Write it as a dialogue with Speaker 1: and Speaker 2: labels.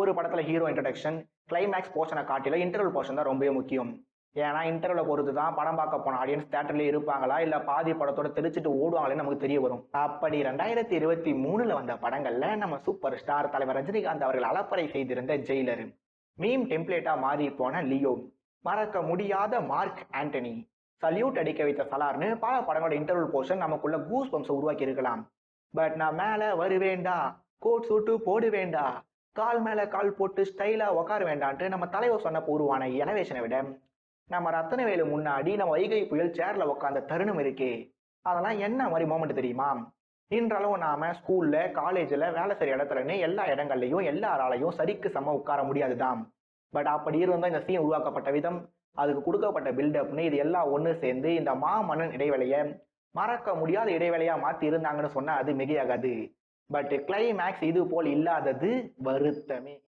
Speaker 1: ஒரு படத்துல hero introduction, climax போர்ஷனை காட்டில இன்டர்வல் போர்ஷன் தான் ரொம்பவே முக்கியம். ஏன்னா இன்டர்வலை பொறுத்து தான் படம் பார்க்க போன ஆடியன்ஸ் தியேட்டர்லயே இருப்பாங்களா இல்ல பாதி படத்தோட தெரிச்சுட்டு ஓடுவாங்களேன்னு நமக்கு தெரிய வரும். அப்படி 2023ல வந்த படங்கள்ல நம்ம சூப்பர் ஸ்டார் தலைவர் ரஜினிகாந்த் அவர்கள் அலப்பறை செய்திருந்த ஜெயிலர், மீம் டெம்ப்ளேட்டா மாறி போன லியோ, மறக்க முடியாத மார்க் ஆண்டனி, சல்யூட் அடிக்க வைத்த சலார்னு பல படங்களோட இன்டர்வல் போர்ஷன் நமக்குள்ள கூஸ் பம்ப்ஸ் உருவாக்கி இருக்கலாம். பட் நான் மேல வருவேண்டா, கோட் சூட்டு போடுவேண்டா, கால் மேல கால் போட்டு ஸ்டைலா உட்கார வேண்டான்ட்டு நம்ம தலைவர் சொன்ன உருவான எலவேஷனை விட நம்ம ரத்தனவேலு முன்னாடி நம்ம வைகை புயல் சேர்ல உட்காந்த தருணம் இருக்கே, அதெல்லாம் என்ன மாதிரி மோமெண்ட் தெரியுமா? இன்றளவு நாம ஸ்கூல்ல காலேஜ்ல வேலை செய்யற இடத்துலன்னு எல்லா இடங்கள்லயும் எல்லாராலையும் சரிக்கு சம உட்கார முடியாதுதான். பட் அப்படி இருந்தா இந்த சீன் உருவாக்கப்பட்ட விதம், அதுக்கு கொடுக்கப்பட்ட பில்டப்னு இது எல்லாம் ஒண்ணு சேர்ந்து இந்த மாமன்னன் இடைவெளிய மறக்க முடியாத இடைவெளியா மாத்தி இருந்தாங்கன்னு சொன்னா அது மிகையாகாது. பட் கிளைமேக்ஸ் இது போல் இல்லாதது வருத்தமே.